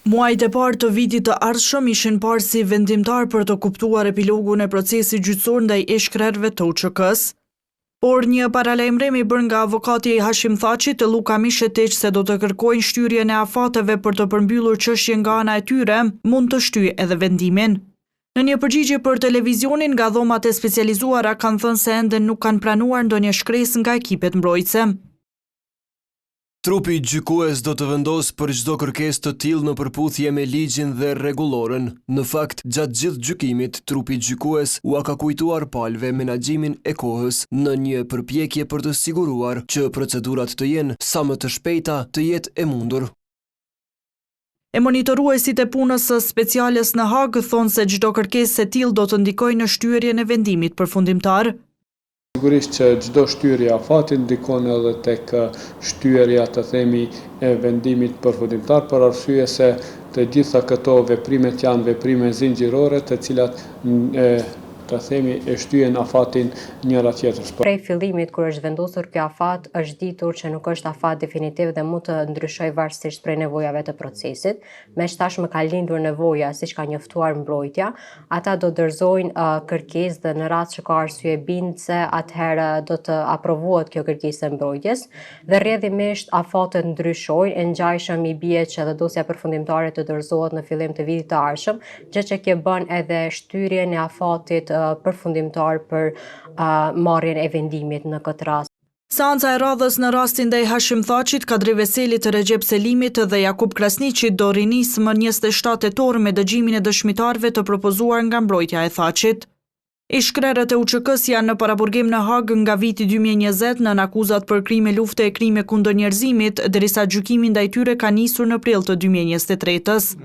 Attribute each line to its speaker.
Speaker 1: Muajt e parë të vitit të ardhshëm ishin parë si vendimtar për të kuptuar epilogun e procesit gjyqësor ndaj ish-krerëve të UÇK-s, por një paralajmërim i bërë nga avokati Hashim Thaçi të Luka Mishetic se do të kërkojnë shtyrjen e afateve për të përmbyllur çështjen nga ana e tyre, mund të shtyjë edhe vendimin. Në një përgjigje për televizionin nga dhomat e specializuara kanë thënë se ende nuk kanë pranuar ndonjë shkresë nga ekipet mbrojtëse.
Speaker 2: Trupi gjykues do të vendos për çdo kërkesë të tillë në përputhje me ligjin dhe rregulloren. Në fakt, gjatë gjithë gjykimit, trupi gjykues u ka kujtuar palëve menaxhimin e kohës në një përpjekje për të siguruar që procedurat të jenë sa më të shpejta të jetë e mundur.
Speaker 1: E monitoruesit e punës së speciales në Hag thonë se çdo kërkesë e tillë do të ndikojë në shtyrjen e vendimit përfundimtar.
Speaker 3: Sigurisht që çdo shtyerje e afatit ndikon edhe tek shtyerja të themi e vendimit përfundimtar, për arsye se të gjitha këto veprimet janë veprime zinxhirore të cilat të themi e shtyhen afatin njëra tjetrës.
Speaker 4: Prej fillimit kur është vendosur ky afat, është ditur që nuk është afat definitiv dhe mund të ndryshojë varësisht prej nevojave të procesit. Me tashmë ka lindur nevoja, siç ka njoftuar mbrojtja, ata do dorëzojnë kërkesë dhe në rast që ka arsye bindse, atëherë do të aprovohet kjo kërkesë e mbrojtjes dhe rrjedhimisht afatet ndryshojnë, e ngjajshëm i bie që edhe dosja përfundimtare të dorëzohet në fillim të vitit të ardhshëm, gjë që kjo bën edhe shtyrjen e afatit përfundimtar për marrjen e vendimit në këtë rast.
Speaker 1: Seanca e radhës në rastin ndaj Hashim Thaçit, Kadri Veselit, Recep Selimit dhe Jakub Krasniqit do rinisë më 27 tetor me dëgjimin e dëshmitarëve të propozuar nga mbrojtja e Thaçit. Ish-krerët e UÇK-s janë në paraburgim në Hag nga viti 2020 nën akuzat për krime lufte e krime kundër njerëzimit, derisa gjykimi ndaj tyre ka nisur në prill të 2023-s.